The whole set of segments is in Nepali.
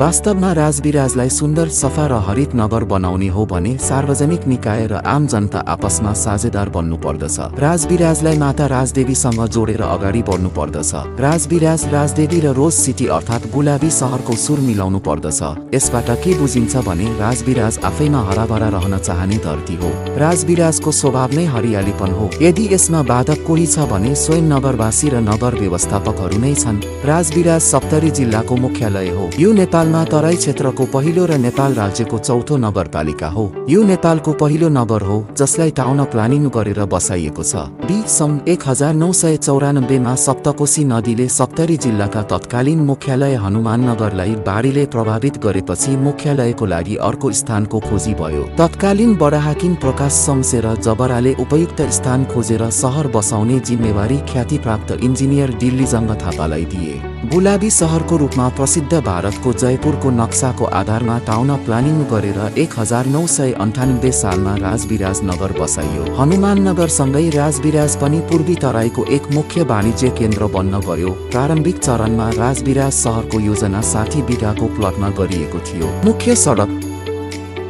वास्तवमा राजविराजलाई सुन्दर सफा र हरित नगर बनाउने हो भने सार्वजनिक निकाय र आम जनता आपसमा साझेदार बन्नु पर्दछ। राजविराजलाई माता राजदेवीसँग जोडेर अगाडि बढ्नु पर्दछ। राजविराज, राजदेवी र रोज सिटी अर्थात् गुलाबी सहरको सुर मिलाउनु पर्दछ। यसबाट के बुझिन्छ भने राजविराज आफैमा हराभरा रहन चाहने धरती हो। राजविराजको स्वभाव नै हरियालीपन हो। यदि यसमा बाधक कोही छ भने स्वयं नगरवासी र नगर व्यवस्थापकहरू नै छन्। राजविराज सप्तरी जिल्लाको मुख्यालय हो। यो नेपालमा तराई क्षेत्रको पहिलो र नेपाल राज्यको चौथो नगरपालिका हो। यो नेपालको पहिलो नगर हो जसलाई टाउन प्लानिङ गरेर बसाइएको छ। सन् 1994 मा सप्तकोशी नदीले सप्तरी जिल्लाका तत्कालीन मुख्यालय हनुमाननगरलाई बाढीले प्रभावित गरेपछि मुख्यालयको लागि अर्को स्थानको खोजी भयो। तत्कालीन बडाहाकिम प्रकाश शमशेर जबराले उपयुक्त स्थान खोजेर सहर बसाउने जिम्मेवारी ख्यातिप्राप्त इन्जिनियर दिल्लीजंग थापालाई दिए। गुलाबी सहरको रूपमा प्रसिद्ध भारतको जयपुरको नक्साको आधारमा टाउन प्लानिङ गरेर 1998 सालमा राजविराज नगर बसाइयो। हनुमाननगरसँगै राजविराज पनि पूर्वी तराईको एक मुख्य वाणिज्य केन्द्र बन्न गयो। प्रारम्भिक चरणमा राजविराज सहरको योजना 60 बिघाको प्लटमा गरिएको थियो। मुख्य सडक,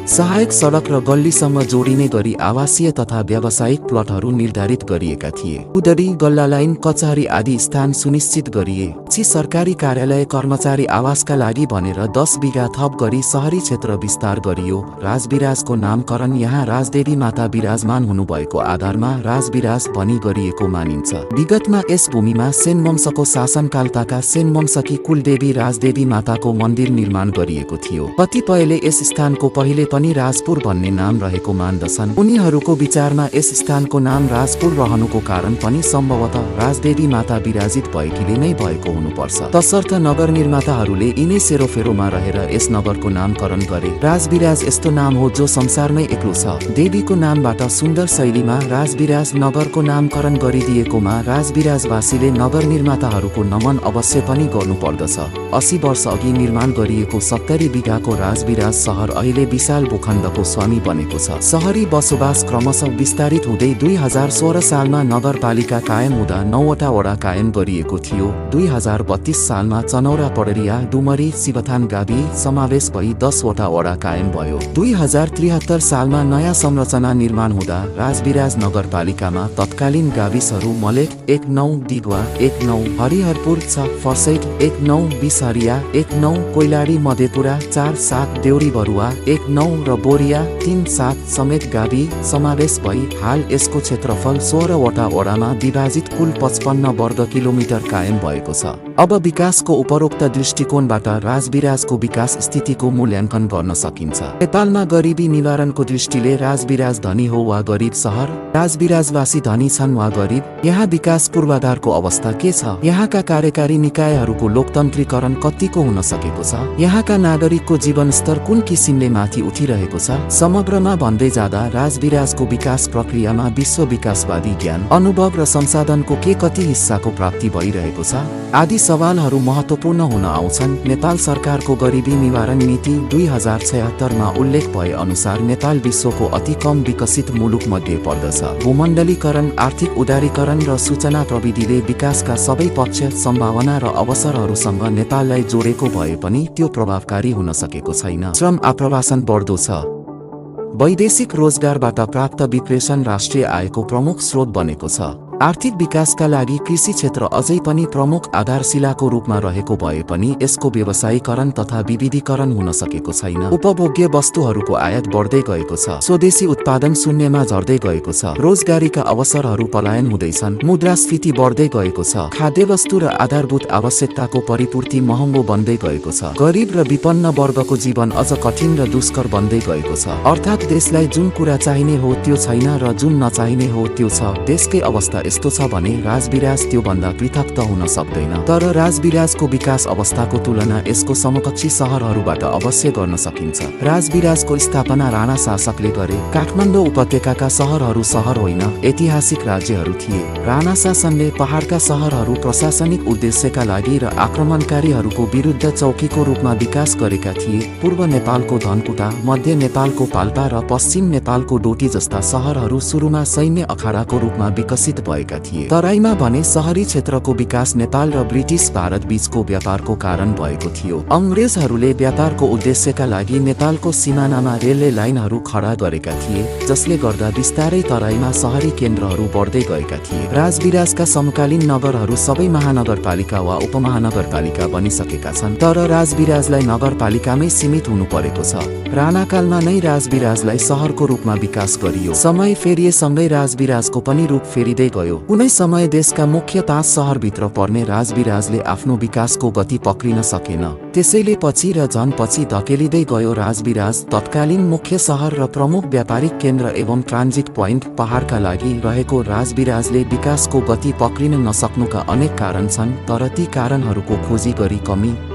सहायक सडक र गल्लीसँग जोडिने गरी आवासीय तथा व्यावसायिक प्लटहरू निर्धारित गरिएका थिए। उदरी, गल्ला लाइन, कचहरी आदि स्थान सुनिश्चित गरिए। सरकारी कार्यालय, कर्मचारी आवासका लागि भनेर 10 बिघा थप गरी शहरी क्षेत्र विस्तार गरियो। राजविराजको नामकरण यहाँ राजदेवी माता विराजमान हुनुभएको आधारमा राजविराज भनी गरिएको मानिन्छ। विगतमा यस भूमिमा सेन वंशको शासनकालताका सेन वंशकी कुलदेवी राजदेवी माताको मन्दिर निर्माण गरिएको थियो। कतिपयले यस स्थानको पहिले पनि राजपुर भन्ने नाम रहेको मान्दछन्। उनीहरूको विचारमा यस स्थानको नाम राजपुर रहनुको कारण पनि सम्भवतः राजदेवी माता विराजित भएकीले नै भएको हुनुपर्छ। तसर्थ नगर निर्माताहरूले यिनै सेरोफेरोमा रहेर यस नगरको नामकरण गरे। राजविराज यस्तो नाम हो जो संसारमै एक्लो छ। देवीको नामबाट सुन्दर शैलीमा राजविराज नगरको नामकरण गरिदिएकोमा राजविराजवासीले नगर निर्माताहरूको नमन अवश्य पनि गर्नुपर्दछ। 80 वर्ष अघि निर्माण गरिएको 70 बिघाको राजविराज सहर अहिले विशाल भूखण्डको स्वामी बनेको छ। शहरी बसोबास क्रमशः विस्तारित हुँदै 2016 सालमा नगरपालिका कायम हुँदा 9वटा वडा कायम गरिएको थियो। 2032 सालमा चनौरा, पडरिया, डुमरी, शिवथान गावि समावेश भई 10वटा वडा कायम भयो। 2073 सालमा नयाँ संरचना निर्माण हुँदा राजविराज नगरपालिकामा तत्कालीन गाविसहरू मलेक 19, दिगवा 19, हरिहरपुर 6, फर्सैट 19, बिसहरिया 19, कोइलाडी मधेपुरा 4, 7, देउरी बरुवा 19 र बोरिया 3, 7 समेत गावि समावेश भई हाल यसको क्षेत्रफल 16वटा वडामा विभाजित कुल 55 वर्ग किलोमिटर कायम भएको छ। अब विकासको उपरोक्त दृष्टिकोणबाट राजविराजको विकास स्थितिको मूल्याङ्कन गर्न सकिन्छ। नेपालमा गरिबी निवारणको दृष्टिले राजविराज धनी हो वा गरिब सहर? राजविराजवासी धनी छन् वा गरिब? यहाँ विकास पूर्वाधारको अवस्था के छ? यहाँका कार्यकारी निकायहरूको लोकतन्त्रीकरण कतिको हुन सकेको छ? यहाँका नागरिकको जीवनस्तर कुन किसिमले माथि उठिरहेको छ? समग्रमा भन्दै जाँदा राजविराजको विकास प्रक्रियामा विश्व विकासवादी ज्ञान, अनुभव र संसाधनको के कति हिस्साको प्राप्ति भइरहेको छ आदि सवालहरू महत्त्वपूर्ण हुन आउँछन्। नेपाल सरकारको गरिबी निवारण नीति 2076 मा उल्लेख भए अनुसार नेपाल विश्वको अति कम विकसित मुलुकमध्ये पर्दछ। भूमण्डलीकरण, आर्थिक उदारीकरण र सूचना प्रविधिले विकासका सबै पक्ष, सम्भावना र अवसरहरूसँग नेपाललाई जोडेको भए पनि त्यो प्रभावकारी हुन सकेको छैन। श्रम आप्रवासन बढ्दो छ। वैदेशिक रोजगारबाट प्राप्त विक्रेषण राष्ट्रिय आयको प्रमुख स्रोत बनेको छ। आर्थिक विकासका लागि कृषि क्षेत्र अझै पनि प्रमुख आधारशिलाको रूपमा रहेको भए पनि यसको व्यवसायीकरण तथा विविधीकरण हुन सकेको छैन। उपभोग्य वस्तुहरूको आयात बढ्दै गएको छ। स्वदेशी उत्पादन शून्यमा झर्दै गएको छ। रोजगारीका अवसरहरू पलायन हुँदैछन्। मुद्रास्फीति बढ्दै गएको छ। खाद्यवस्तु र आधारभूत आवश्यकताको परिपूर्ति महँगो बन्दै गएको छ। गरिब र विपन्न वर्गको जीवन अझ कठिन र दुष्कर बन्दै गएको छ। अर्थात् देशलाई जुन कुरा चाहिने हो त्यो छैन र जुन नचाहिने हो त्यो छ। देशकै अवस्था यस्तो छ भने राजविराज त्यो भन्दा पृथक त हुन सक्दैन। तर राजविराजको विकास अवस्थाको तुलना यसको समकक्षी सहरहरूबाट अवश्य गर्न सकिन्छ। राजविराजको स्थापना राणा शासकले गरे। काठमाडौँ उपत्यकाका सहरहरू सहर होइन, ऐतिहासिक राज्यहरू थिए। राणा शासनले पहाडका सहरहरू प्रशासनिक उद्देश्यका लागि र आक्रमणकारीहरूको विरुद्ध चौकीको रूपमा विकास गरेका थिए। पूर्व नेपालको धनकुटा, मध्य नेपालको पाल्पा र पश्चिम नेपालको डोटी जस्ता सहरहरू सुरुमा सैन्य अखाडाको रूपमा विकसित भए भएका थिए। तराईमा भने शहरी क्षेत्रको विकास नेपाल र ब्रिटिश भारत बीचको व्यापारको कारण भएको थियो। अंग्रेजहरूले व्यापारको उद्देश्यका लागि नेपालको सिमानामा रेलवे लाइनहरू खडा गरेका थिए, जसले गर्दा बिस्तारै तराईमा शहरी केन्द्रहरू बढ्दै गएका थिए। राजविराजका समकालीन नगरहरू सबै महानगरपालिका वा उपमहानगरपालिका बनिसकेका छन्, तर राजविराजलाई नगरपालिकामै सीमित हुनु परेको छ। राणाकालमा नै राजविराजलाई शहरको रूपमा विकास गरियो। समय फेरिएसँगै राजविराजको पनि रूप फेरिँदै गयो। कुनै समय देशका मुख्य 5 शहरभित्र पर्ने राजविराजले आफ्नो विकासको गति पक्रिन सकेन। त्यसैले पछि र झन पछि धकेलिँदै गयो। राजविराज तत्कालीन मुख्य शहर र प्रमुख व्यापारिक केन्द्र एवं ट्रान्जिट पोइन्ट पहाडका लागि रहेको राजविराजले विकासको गति पक्रिन नसक्नुका अनेक कारण छन्, तर ती कारणहरूको खोजी गरी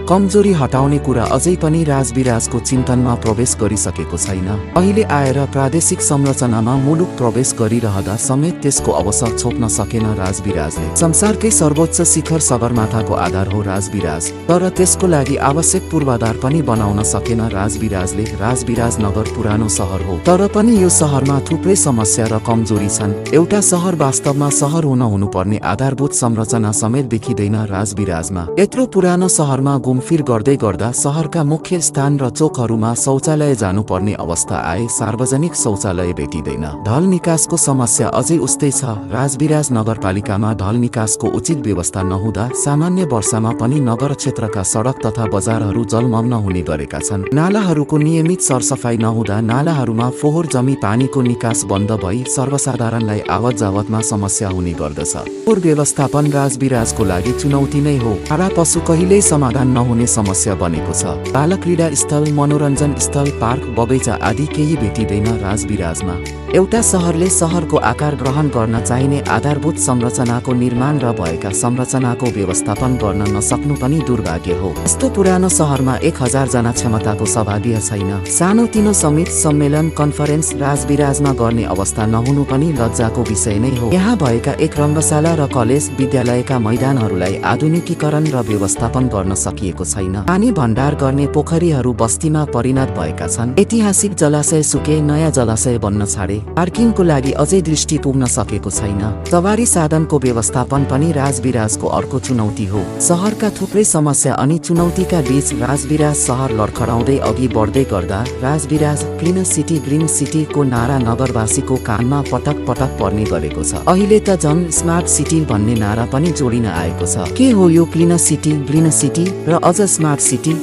कमजोरी हटाउने कुरा अझै पनि राजविराजको चिन्तनमा प्रवेश गरिसकेको छैन। अहिले आएर प्रादेशिक संरचनामा मुलुक प्रवेश गरिरहँदा समेत त्यसको अवसर छोप्न सकेन राजविराजले। संसारकै सर्वोच्च शिखर सगरमाथाको आधार हो राजविराज, तर त्यसको लागि आवश्यक पूर्वाधार पनि बनाउन सकेन राजविराजले। राजविराज नगर पुरानो सहर हो, तर पनि यो सहरमा थुप्रै समस्या र कमजोरी छन्। एउटा सहर वास्तवमा सहर हुनुपर्ने आधारभूत संरचना समेत देखिँदैन राजविराजमा। यत्रो पुरानो सहरमा घुमफिर गर्दै गर्दा सहरका मुख्य स्थान र चोकहरूमा शौचालय जानुपर्ने अवस्था आए सार्वजनिक शौचालय भेटिँदैन। ढल निकासको समस्या अझै उस्तै छ। राजविराज नगरपालिकामा ढल निकासको उचित व्यवस्था नहुँदा सामान्य वर्षामा पनि नगर क्षेत्रका सडक तथा बजारहरू जलमग्न हुने गरेका छन्। नालाहरूको नियमित सरसफाई नहुँदा नालाहरूमा फोहोर जमी पानीको निकास बन्द भई सर्वसाधारणलाई आवत जावतमा समस्या हुने गर्दछ। फोहोर व्यवस्थापन राजविराजको लागि चुनौती नै हो। हारा पशु कहिल्यै समाधान नहुने समस्या बनेको छ। बालक क्रीडा स्थल, मनोरञ्जन स्थल, पार्क, बगैँचा आदि केही भेटिँदैन राजविराजमा। एउटा सहरले सहरको आकार ग्रहण गर्न चाहिने आधारभूत संरचनाको निर्माण र भएका संरचनाको व्यवस्थापन गर्न नसक्नु पनि दुर्भाग्य हो। यस्तो पुरानो सहरमा 1000 जना क्षमताको सभागृह छैन। सानोतिनो समिति, सम्मेलन, कन्फरेन्स राजविराजमा गर्ने अवस्था नहुनु पनि लज्जाको विषय नै हो। यहाँ भएका एक रङ्गशाला र कलेज, विद्यालयका मैदानहरूलाई आधुनिकीकरण र व्यवस्थापन गर्न सकिएको छैन। पानी भण्डार गर्ने पोखरीहरू बस्तीमा परिणत भएका छन्। ऐतिहासिक जलाशय सुके, नयाँ जलाशय बन्न छाडे। पार्किङको लागि अझै दृष्टि पुग्न सकेको छैन। सवारी साधनको व्यवस्थापन पनि राजविराजको अर्को चुनौती हो। सहरका थुप्रै समस्या अनि चुनौतीका बीच राजविराज सहर लडखडाउँदै अघि बढ्दै गर्दा राजविराज क्लिन सिटी को नारा नगरवासीको कानमा पटक पटक पर्ने गरेको छ। अहिले त झन् स्मार्ट सिटी भन्ने नारा पनि जोडिन आएको छ। के हो यो क्लिन सिटी, ग्रीन सिटी र अझ स्मार्ट सिटी?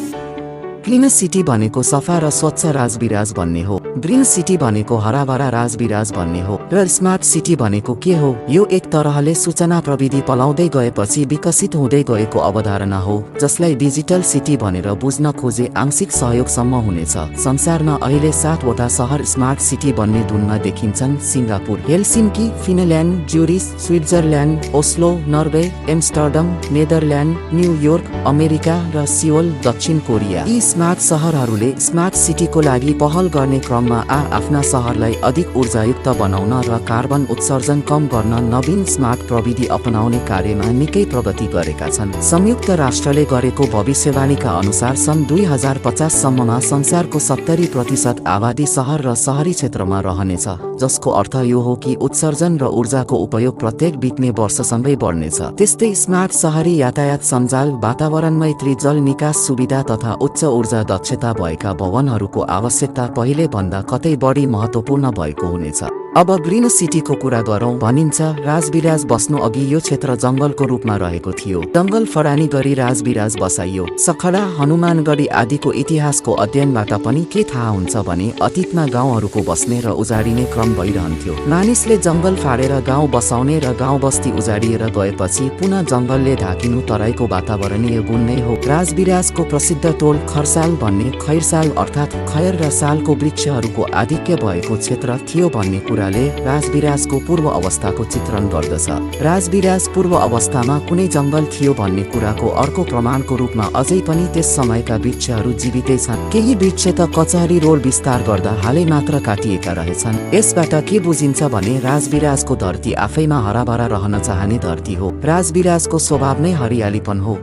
क्लिन सिटी भनेको सफा र स्वच्छ राजविराज भन्ने हो। ग्रीन सिटी भनेको हराभरा राजविराज भन्ने हो। र स्मार्ट सिटी भनेको के हो? यो एक तरहले सूचना प्रविधि पलाउँदै गएपछि विकसित हुँदै गएको अवधारणा हो, जसलाई डिजिटल सिटी भनेर बुझ्न खोजे आंशिक सहयोगसम्म हुनेछ। संसारमा अहिले 7 वटा सहर स्मार्ट सिटी बन्ने धुनमा देखिन्छन्। Singapore, Helsinki, Finland, Zurich, Switzerland, Oslo, Norway, Amsterdam, Netherlands, New York, America र सियोल, दक्षिण कोरिया। यी स्मार्ट सहरहरूले स्मार्ट सिटीको लागि पहल गर्ने क्रममा आफ्ना सहरलाई अधिक ऊर्जायुक्त बनाउन र कार्बन उत्सर्जन कम गर्न नवीन स्मार्ट प्रविधि अपनाउने कार्यमा निकै प्रगति गरेका छन्। संयुक्त राष्ट्रले गरेको भविष्यवाणीका अनुसार सन् 2050 सम्ममा संसारको 70% आबादी सहर र शहरी क्षेत्रमा रहनेछ, जसको अर्थ यो हो कि उत्सर्जन र ऊर्जाको उपयोग प्रत्येक बित्ने वर्षसँगै बढ्नेछ। त्यस्तै स्मार्ट शहरी यातायात सञ्जाल, वातावरण मैत्री, जल निकास सुविधा तथा उच्च ऊर्जा दक्षता भएका भवनहरूको आवश्यकता पहिले भन्दा कतै बढी महत्त्वपूर्ण भएको हुनेछ। अब ग्रीन सिटीको कुरा गरौँ। भनिन्छ राजविराज बस्नु अघि यो क्षेत्र जङ्गलको रूपमा रहेको थियो। जङ्गल फडानी गरी राजविराज बसाइयो। सखडा, हनुमानगढी आदिको इतिहासको अध्ययनबाट पनि के थाहा हुन्छ भने अतीतमा गाउँहरूको बस्ने र उजाडिने क्रम भइरहन्थ्यो। मानिसले जङ्गल फाडेर गाउँ बसाउने र गाउँ बस्ती उजाडिएर गएपछि पुनः जङ्गलले ढाकिनु तराईको वातावरणीय गुण नै हो। राजविराजको प्रसिद्ध टोल खरसाल भन्ने खैरसाल अर्थात् खयर र सालको वृक्षहरूको आधिक्य भएको क्षेत्र थियो भन्ने राजविराजको पूर्व अवस्थाको चित्रण गर्दछ। राजविराज पूर्व अवस्थामा कुनै जङ्गल थियो भन्ने कुराको अर्को प्रमाणको रूपमा अझै पनि त्यस समयका वृक्षहरू जीवितै छन्। केही वृक्ष त कचहरी रोड विस्तार गर्दा हालै मात्र काटिएका रहेछन्। यसबाट के बुझिन्छ भने राजविराजको धरती आफैमा हराभरा रहन चाहने धरती हो। राजविराजको स्वभाव नै हरियालीपन हो।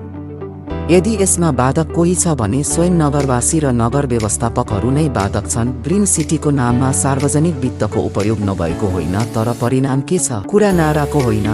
यदि यसमा बाधक कोही छ भने स्वयं नगरवासी र नगर व्यवस्थापकहरू नै बाधक छन्। ग्रीन सिटीको नाममा सार्वजनिक वित्तको उपयोग नभएको होइन, तर परिणाम के छ? कुरा नाराको होइन,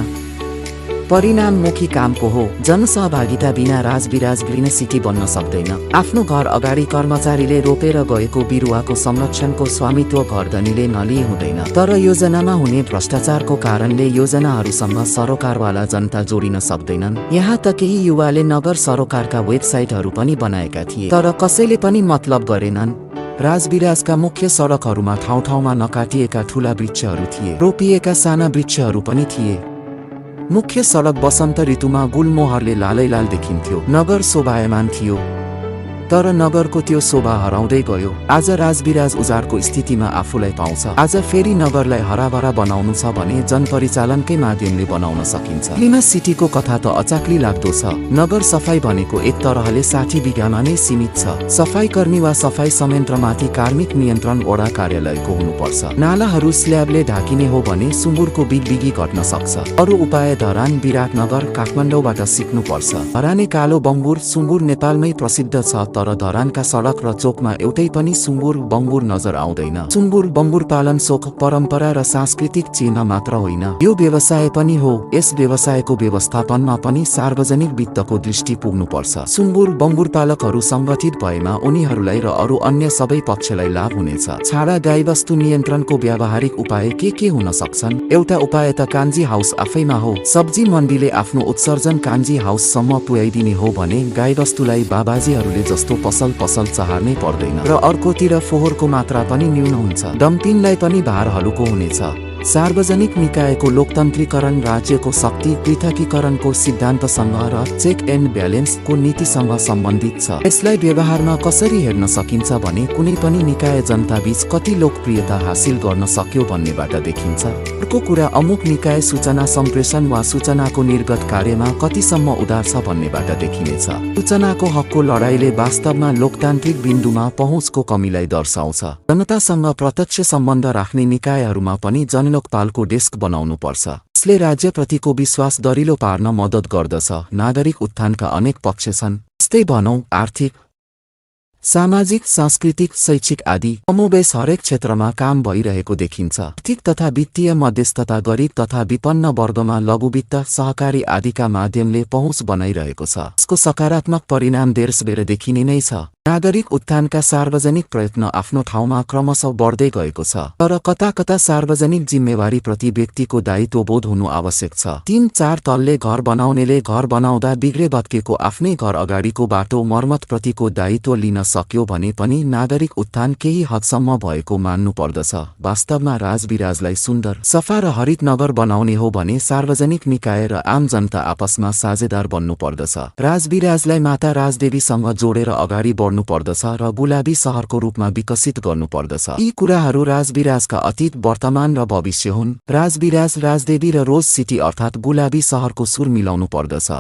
परिणाममुखी कामको हो। जनसहभागिता बिना राजविराज ग्रीन सिटी बन्न सक्दैन। आफ्नो घर अगाडि कर्मचारीले रोपेर गएको बिरुवाको संरक्षणको स्वामित्व घरधनीले नलिए हुँदैन। तर योजनामा हुने भ्रष्टाचारको कारणले योजनाहरूसँग सरोकारवाला जनता जोडिन सक्दैनन्। यहाँ त केही युवाले नगर सरोकारका वेबसाइटहरू पनि बनाएका थिए, तर कसैले पनि मतलब गरेनन्। राजविराजका मुख्य सडकहरूमा ठाउँ ठाउँमा नकाटिएका ठूला वृक्षहरू थिए, रोपिएका साना वृक्षहरू पनि थिए। मुख्य सडक वसन्त ऋतुमा गुलमोहरले लालैलाल देखिन्थ्यो। नगर शोभायमान थियो, तर नगरको त्यो शोभा हराउँदै गयो। आज राजविराज उजाडको स्थितिमा आफूलाई पाउँछ। आज फेरि नगरलाई हराभरा बनाउनु छ भने जनपरिचालनकै माध्यमले बनाउन सकिन्छ। क्लिन सिटीको कथा त अचाक्ली लाग्दो छ। नगर सफाई भनेको एक तरहले 60 बिघामा नै सीमित छ। सफाई कर्मी वा सफाई संयन्त्रमाथि कार्मिक नियन्त्रण वडा कार्यालयको हुनुपर्छ। नालाहरू स्ल्याबले ढाकिने हो भने सुँगुरको बिगबिगी घट्न सक्छ। अरू उपाय धरान, विराटनगर, काठमाडौँबाट सिक्नुपर्छ। धराने कालो बङ्गुर सुँगुर नेपालमै प्रसिद्ध छ, तर धरानका सडक र चोकमा एउटै पनि सुँगुर बङ्गुर नजर आउँदैन। सुँगुर बङ्गुर पालन सोख, परम्परा र सांस्कृतिक चिन्ह मात्र होइन, यो व्यवसाय पनि हो। यस व्यवसायको व्यवस्थापनमा पनि सार्वजनिक वित्तको दृष्टि पुग्नुपर्छ। सुँगुर बङ्गुर पालकहरू संगठित भएमा उनीहरूलाई र अरू अन्य सबै पक्षलाई लाभ हुनेछ। छाडा गाईवस्तु नियन्त्रणको व्यावहारिक उपाय के हुन सक्छन्? एउटा उपाय त कान्जी हाउस आफैमा हो। सब्जी मण्डीले आफ्नो उत्सर्जन कान्जी हाउससम्म पुर्याइदिने हो भने गाईवस्तुलाई बाबाजीहरूले जस्तो पसल चहार्नै पर्दैन र अर्कोतिर फोहोरको मात्रा पनि न्यून हुन्छ। डम्पिङलाई पनि भार हलुको हुनेछ। सार्वजनिक निकायको लोकतन्त्रीकरण राज्यको शक्ति पृथकीकरणको सिद्धान्तसँग र चेक एन्ड ब्यालेन्सको नीतिसँग सम्बन्धित छ। यसलाई व्यवहारमा कसरी हेर्न सकिन्छ भने कुनै पनि निकाय जनताबीच कति लोकप्रियता हासिल गर्न सक्यो भन्नेबाट देखिन्छ। अर्को कुरा अमुक निकाय सूचना सम्प्रेषण वा सूचनाको निर्गत कार्यमा कतिसम्म उदार छ भन्नेबाट देखिनेछ। सूचनाको हकको लडाईले वास्तवमा लोकतान्त्रिक बिन्दुमा पहुँचको कमीलाई दर्शाउँछ। जनतासँग प्रत्यक्ष सम्बन्ध राख्ने निकायहरूमा पनि लोकपालको डेस्क बनाउनु पर्छ। यसले राज्यप्रतिको विश्वास दरिलो पार्न मद्दत गर्दछ। नागरिक उत्थानका अनेक पक्ष छन्, जस्तै भनौं आर्थिक, सामाजिक, सांस्कृतिक, शैक्षिक आदि। कमोबेस हरेक क्षेत्रमा काम भइरहेको देखिन्छ। आर्थिक तथा वित्तीय मध्यस्थता, गरिब तथा विपन्न वर्गमा लघुवित्त, सहकारी आदिका माध्यमले पहुँच बनाइरहेको छ। यसको सकारात्मक परिणाम देशभर देखिने नै छ। नागरिक उत्थानका सार्वजनिक प्रयत्न आफ्नो ठाउँमा क्रमशः बढ्दै गएको छ, तर कता कता सार्वजनिक जिम्मेवारी प्रति व्यक्तिको दायित्वबोध हुनु आवश्यक छ। 3-4 तल्ले घर बनाउनेले घर बनाउँदा बिग्रे भत्केको आफ्नै घर अगाडिको बाटो मर्मतप्रतिको दायित्व लिन सक्यो भने पनि नागरिक उत्थान केही हदसम्म भएको मान्नु पर्दछ। वास्तवमा राजविराजलाई सुन्दर, सफा र हरित नगर बनाउने हो भने सार्वजनिक निकाय र आम जनता आपसमा साझेदार बन्नु पर्दछ। राजविराजलाई माता राजदेवीसँग जोडेर अगाडि बढ्नु पर्दछ र गुलाबी शहरको रूपमा विकसित गर्नुपर्दछ। यी कुराहरू राजविराजका अतीत, वर्तमान र भविष्य हुन्। राजविराज, राजदेवी र रोज सिटी अर्थात् गुलाबी शहरको सुर मिलाउनु पर्दछ।